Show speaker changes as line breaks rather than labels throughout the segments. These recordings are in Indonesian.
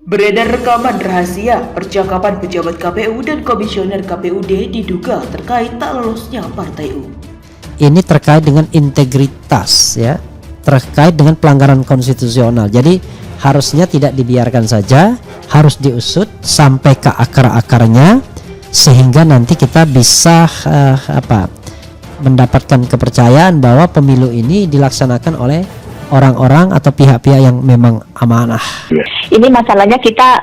Beredar rekaman rahasia percakapan pejabat KPU dan komisioner KPUD diduga terkait tak lolosnya Partai U.
Ini terkait dengan integritas ya, terkait dengan pelanggaran konstitusional. Jadi harusnya tidak dibiarkan saja, harus diusut sampai ke akar-akarnya sehingga nanti kita bisa mendapatkan kepercayaan bahwa pemilu ini dilaksanakan oleh orang-orang atau pihak-pihak yang memang amanah.
Ini masalahnya kita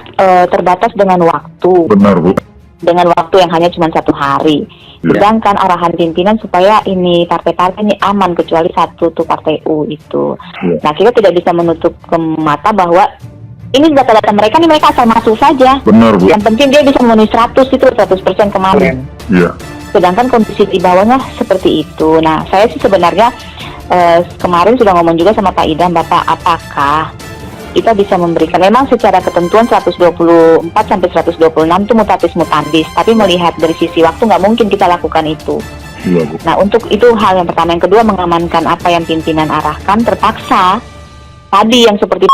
terbatas dengan waktu.
Benar, Bu.
Dengan waktu yang hanya cuma 1 hari. Sedangkan arahan pimpinan supaya ini partai-partai ini aman kecuali satu tuh Partai U itu. Nah, kita tidak bisa menutup ke mata bahwa ini data-data mereka nih, mereka asal masuk saja.
Benar, Bu.
Yang penting dia bisa memenuhi 100% kemarin.
Iya.
Sedangkan kondisi di bawahnya seperti itu. Nah, saya sih sebenarnya kemarin sudah ngomong juga sama Pak Idam, Bapak, apakah kita bisa memberikan, memang secara ketentuan 124 sampai 126 itu mutatis mutandis, tapi melihat dari sisi waktu nggak mungkin kita lakukan itu.
Iya, Bu.
Nah, untuk itu hal yang pertama. Yang kedua, mengamankan apa yang pimpinan arahkan, terpaksa tadi yang seperti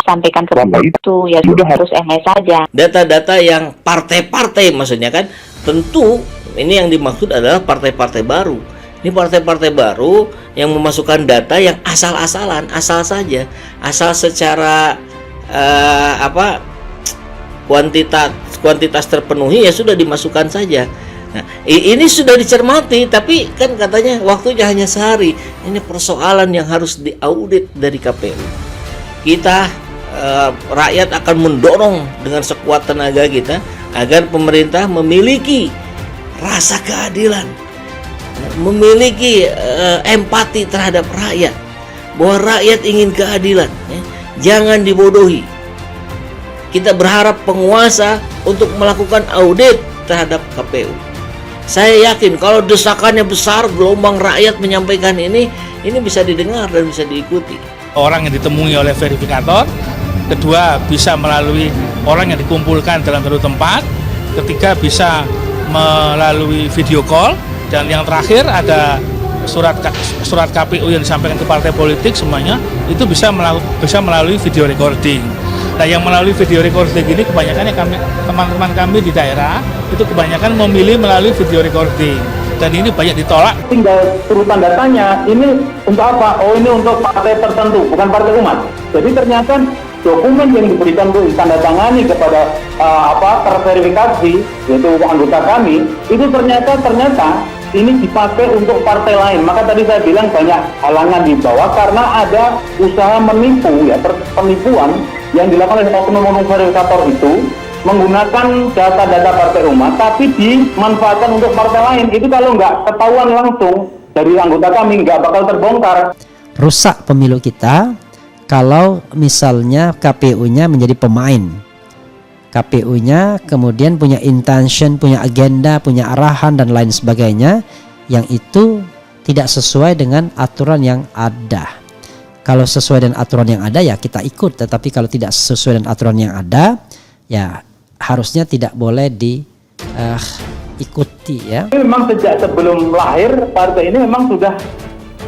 sampaikan ke Bapak itu ya sudah harus saja.
Data-data yang partai-partai maksudnya kan, tentu ini yang dimaksud adalah partai-partai baru. Ini partai-partai baru yang memasukkan data yang asal-asalan, asal saja, asal secara kuantitas terpenuhi ya sudah dimasukkan saja. Nah, ini sudah dicermati, tapi kan katanya waktunya hanya sehari. Ini persoalan yang harus diaudit dari KPU. Kita rakyat akan mendorong dengan sekuat tenaga kita agar pemerintah memiliki rasa keadilan, memiliki empati terhadap rakyat, bahwa rakyat ingin keadilan, ya. Jangan dibodohi. Kita berharap penguasa untuk melakukan audit terhadap KPU. Saya yakin kalau desakannya besar, gelombang rakyat menyampaikan ini bisa didengar dan bisa diikuti.
Orang yang ditemui oleh verifikator, kedua bisa melalui orang yang dikumpulkan dalam satu tempat, ketiga bisa melalui video call, dan yang terakhir ada surat KPU yang disampaikan ke partai politik, semuanya itu bisa melalui video recording. Nah, yang melalui video recording ini kebanyakan teman-teman kami di daerah itu kebanyakan memilih melalui video recording, dan ini banyak ditolak.
Tinggal urutan datanya, ini untuk apa? Oh, ini untuk partai tertentu, bukan partai umat. Jadi ternyata dokumen yang diberikan untuk ditandatangani kepada terverifikasi, yaitu anggota kami, itu ternyata ini dipakai untuk partai lain. Maka tadi saya bilang banyak halangan di bawah karena ada usaha menipu, ya, penipuan yang dilakukan oleh oknum verifikator itu menggunakan data-data partai umat tapi dimanfaatkan untuk partai lain. Itu kalau nggak ketahuan langsung dari anggota kami nggak bakal terbongkar.
Rusak pemilu kita kalau misalnya KPU-nya menjadi pemain. KPU-nya kemudian punya intention, punya agenda, punya arahan dan lain sebagainya yang itu tidak sesuai dengan aturan yang ada. Kalau sesuai dengan aturan yang ada ya kita ikut, tetapi kalau tidak sesuai dengan aturan yang ada ya harusnya tidak boleh diikuti ya.
Memang sejak sebelum lahir partai ini memang sudah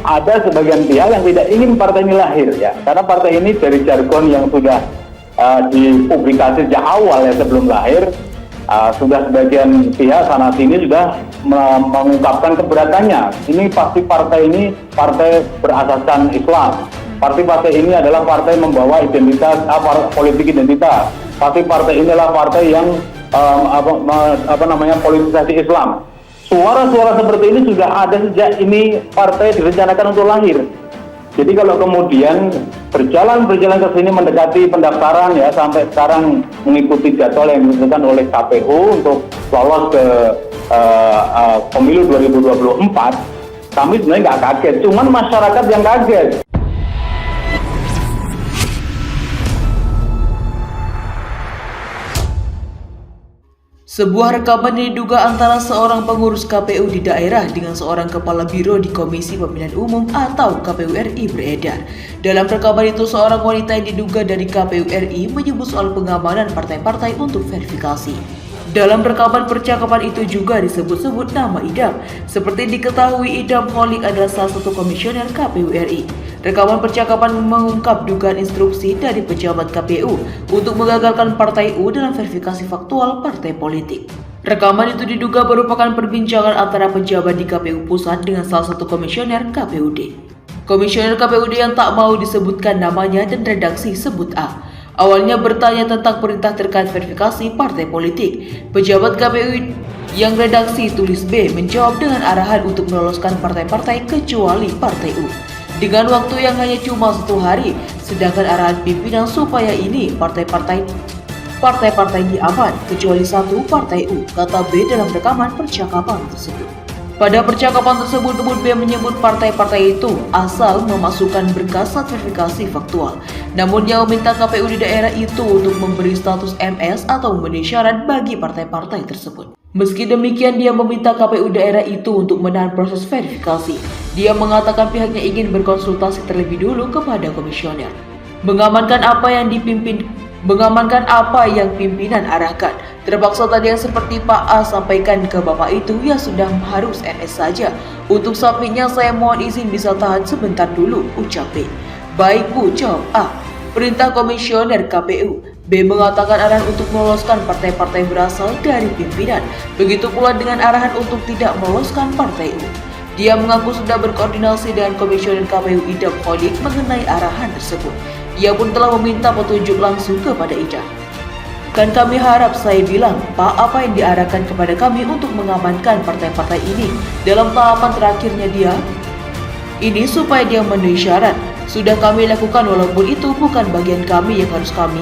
ada sebagian pihak yang tidak ingin partai ini lahir, ya, karena partai ini dari jargon yang sudah dipublikasi sejak awal ya sebelum lahir, sudah sebagian pihak sana sini sudah mengungkapkan keberatannya. Ini pasti partai ini partai berasaskan Islam. Partai ini adalah partai membawa identitas politik identitas. Partai ini adalah partai yang politisasi Islam. Suara-suara seperti ini sudah ada sejak ini partai direncanakan untuk lahir. Jadi kalau kemudian berjalan ke sini mendekati pendaftaran ya, sampai sekarang mengikuti jadwal yang ditentukan oleh KPU untuk lolos ke pemilu 2024, kami sebenarnya nggak kaget, cuman masyarakat yang kaget.
Sebuah rekaman yang diduga antara seorang pengurus KPU di daerah dengan seorang kepala biro di Komisi Pemilihan Umum atau KPU RI beredar. Dalam rekaman itu, seorang wanita yang diduga dari KPU RI menyebut soal pengamanan partai-partai untuk verifikasi. Dalam rekaman percakapan itu juga disebut-sebut nama Idam. Seperti diketahui, Idam Holik adalah salah satu komisioner KPU RI. Rekaman percakapan mengungkap dugaan instruksi dari pejabat KPU untuk mengagalkan Partai U dalam verifikasi faktual partai politik. Rekaman itu diduga merupakan perbincangan antara pejabat di KPU Pusat dengan salah satu komisioner KPUD. Komisioner KPUD yang tak mau disebutkan namanya dan redaksi sebut A. Awalnya bertanya tentang perintah terkait verifikasi partai politik. Pejabat KPU yang redaksi tulis B menjawab dengan arahan untuk meloloskan partai-partai kecuali Partai U. Dengan waktu yang hanya cuma 1 hari, sedangkan arahan pimpinan supaya ini partai-partai aman kecuali 1 Partai U, kata B dalam rekaman percakapan tersebut. Pada percakapan tersebut, B menyebut partai-partai itu asal memasukkan berkas sertifikasi faktual. Namun dia meminta KPU di daerah itu untuk memberi status MS atau memenuhi syarat bagi partai-partai tersebut. Meski demikian, dia meminta KPU daerah itu untuk menahan proses verifikasi. Dia mengatakan pihaknya ingin berkonsultasi terlebih dulu kepada komisioner, mengamankan apa yang pimpinan arahkan. Terpaksa tadi yang seperti Pak A sampaikan ke Bapak itu ya sudah harus MS saja. Untuk submitnya saya mohon izin bisa tahan sebentar dulu, ucap B. Baik Bu, jawab A. Perintah komisioner KPU. B mengatakan arahan untuk meloloskan partai-partai berasal dari pimpinan. Begitu pula dengan arahan untuk tidak meloloskan Partai U. Dia mengaku sudah berkoordinasi dengan komisioner KPU Idam Holik mengenai arahan tersebut. Ia pun telah meminta petunjuk langsung kepada Idam. Kan kami harap, saya bilang, Pak, apa yang diarahkan kepada kami untuk mengamankan partai-partai ini dalam tahapan terakhirnya dia ini supaya dia memenuhi syarat. Sudah kami lakukan walaupun itu bukan bagian kami yang harus kami,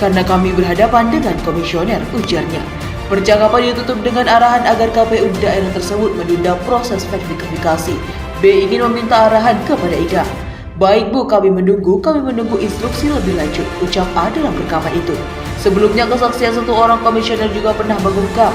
karena kami berhadapan dengan komisioner, ujarnya. Percakapan ditutup dengan arahan agar KPU di daerah tersebut menunda proses verifikasi. B ingin meminta arahan kepada Idam. Baik Bu, kami menunggu instruksi lebih lanjut, ucap A dalam rekaman itu. Sebelumnya kesaksian 1 orang komisioner juga pernah mengungkap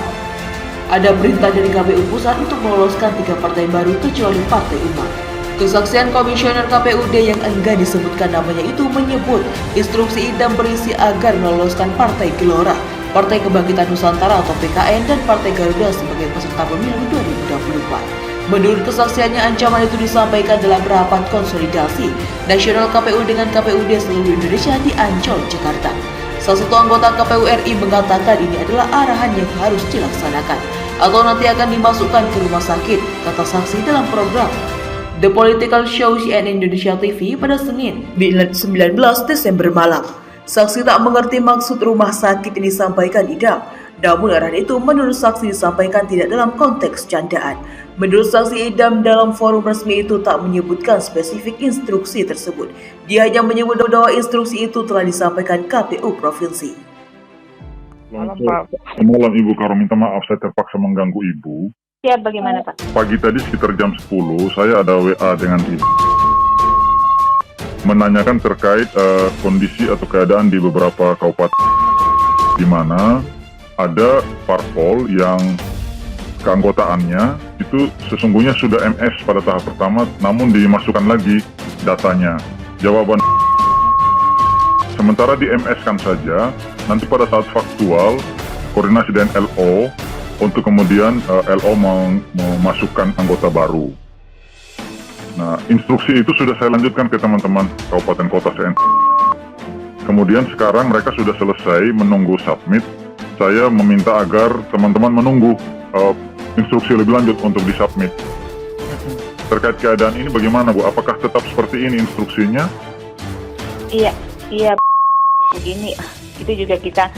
ada perintah dari KPU Pusat untuk meloloskan 3 partai baru kecuali Partai Umat. Kesaksian komisioner KPUD yang enggan disebutkan namanya itu menyebut instruksi Idam berisi agar meloloskan Partai Gelora, Partai Kebangkitan Nusantara atau PKN, dan Partai Garuda sebagai peserta pemilu 2024. Menurut kesaksiannya, ancaman itu disampaikan dalam rapat konsolidasi nasional KPU dengan KPUD seluruh Indonesia di Ancol, Jakarta. Salah satu anggota KPU RI mengatakan ini adalah arahan yang harus dilaksanakan atau nanti akan dimasukkan ke rumah sakit, kata saksi dalam program The Political Show CNN Indonesia TV pada Senin 19 Desember malam. Saksi tak mengerti maksud rumah sakit yang disampaikan Idam. Namun arahan itu menurut saksi disampaikan tidak dalam konteks candaan. Menurut saksi, Idam dalam forum resmi itu tak menyebutkan spesifik instruksi tersebut. Dia hanya menyebut bahwa instruksi itu telah disampaikan KPU Provinsi.
Malam Pak. Malam Ibu Karo, minta maaf saya terpaksa mengganggu Ibu.
Ya, bagaimana Pak?
Pagi tadi sekitar jam 10 saya ada WA dengan Ibu menanyakan terkait kondisi atau keadaan di beberapa kabupaten di mana ada parpol yang keanggotaannya itu sesungguhnya sudah MS pada tahap pertama, namun dimasukkan lagi datanya. Jawaban sementara di MS kan saja, nanti pada saat faktual koordinasi dengan LO untuk kemudian LO memasukkan anggota baru. Nah, instruksi itu sudah saya lanjutkan ke teman-teman kabupaten kota CN. Kemudian sekarang mereka sudah selesai menunggu submit. Saya meminta agar teman-teman menunggu instruksi lebih lanjut untuk disubmit. Terkait keadaan ini bagaimana Bu? Apakah tetap seperti ini instruksinya?
Iya, begini. Itu juga kita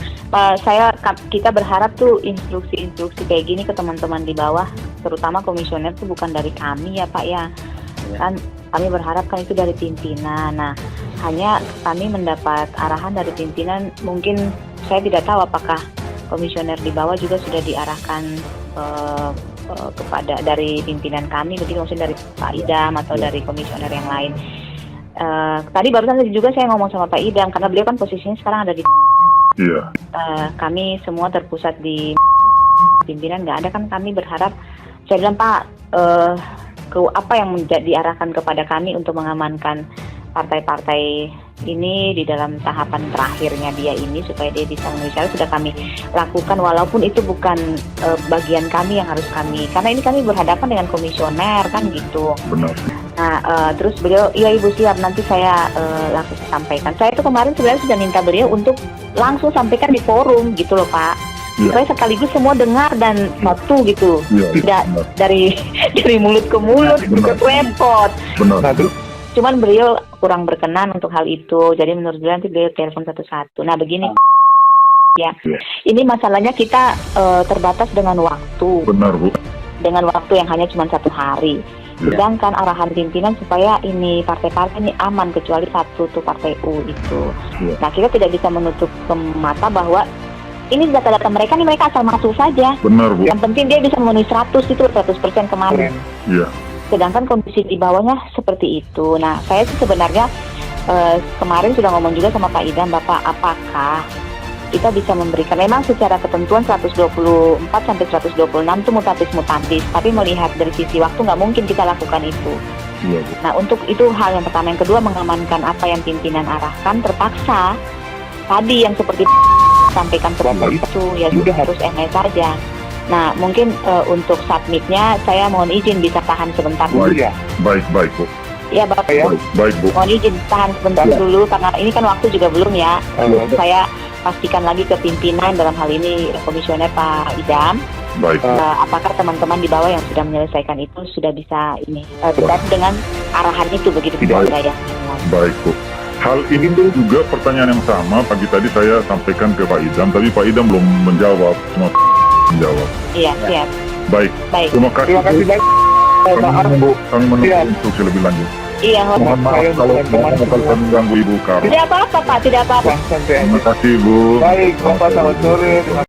berharap tuh instruksi kayak gini ke teman-teman di bawah, terutama komisioner tuh bukan dari kami ya Pak ya. Kan kami berharap kan itu dari pimpinan. Nah, hanya kami mendapat arahan dari pimpinan. Mungkin saya tidak tahu apakah komisioner di bawah juga sudah diarahkan kepada dari pimpinan kami, begitu maksudnya dari Pak Idam atau dari komisioner yang lain. Tadi barusan juga saya ngomong sama Pak Idam karena beliau kan posisinya sekarang ada di.
Iya.
Kami semua terpusat di pimpinan, nggak ada kan. Kami berharap, saya bilang Pak, apa yang diarahkan kepada kami untuk mengamankan partai-partai ini di dalam tahapan terakhirnya dia ini supaya dia bisa memenuhi syarat sudah kami lakukan, walaupun itu bukan bagian kami yang harus kami, karena ini kami berhadapan dengan komisioner kan gitu.
Benar.
Nah, terus beliau, iya Ibu siap, nanti saya langsung sampaikan. Saya itu kemarin sebenarnya sudah minta beliau untuk langsung sampaikan di forum gitu loh Pak.
Iya.
Saya sekaligus semua dengar dan satu gitu,
Iya,
tidak
benar.
dari mulut ke mulut,
Benar.
ikut repot.
Benar.
Cuman beliau kurang berkenan untuk hal itu. Jadi menurut beliau nanti beliau telepon satu-satu. Nah begini ya,
Iya.
ini masalahnya kita terbatas dengan waktu,
Benar, Bu.
dengan waktu yang hanya cuma 1 hari.
Iya.
Sedangkan arahan pimpinan supaya ini partai-partai ini aman kecuali satu tuh partai U itu.
Iya.
Nah kita tidak bisa menutup mata bahwa ini data-data mereka nih, mereka asal masuk saja.
Benar, Bu.
Yang penting dia bisa memenuhi 100 itu 100% kemarin.
Iya.
Sedangkan kondisi di bawahnya seperti itu. Nah saya sih sebenarnya kemarin sudah ngomong juga sama Pak Idam, Bapak, apakah kita bisa memberikan, memang secara ketentuan 124 sampai 126 itu mutatis-mutatis, tapi melihat dari sisi waktu nggak mungkin kita lakukan itu.
Iya, Bu.
Nah untuk itu hal yang pertama. Yang kedua, mengamankan apa yang pimpinan arahkan, terpaksa tadi yang seperti sampaikan seperti itu ya sudah harus MS saja. Nah mungkin untuk submitnya saya mohon izin bisa tahan sebentar dulu.
Baik, Bu.
Ya Bapak ya,
Baik, Bu.
mohon izin tahan sebentar dulu karena ini kan waktu juga belum ya. Saya pastikan lagi ke pimpinan, dalam hal ini komisioner Pak Idam,
Baik.
apakah teman-teman di bawah yang sudah menyelesaikan itu sudah bisa ini tetap dengan arahan itu begitu tidak ada yang
Baik, Bu. Hal ini tuh juga pertanyaan yang sama pagi tadi saya sampaikan ke Pak Idam, tapi Pak Idam belum menjawab, cuma menjawab.
Iya, siap.
Baik.
Baik.
Terima kasih, Bu.
banyak.
Kami menunggu
Siap.
instruksi lebih lanjut.
Iya,
Mohon maaf kalau kami mengganggu Ibu Karo.
tidak apa-apa Pak, tidak apa-apa.
Terima kasih, Bu.
Baik, Bapak selamat sore. Terima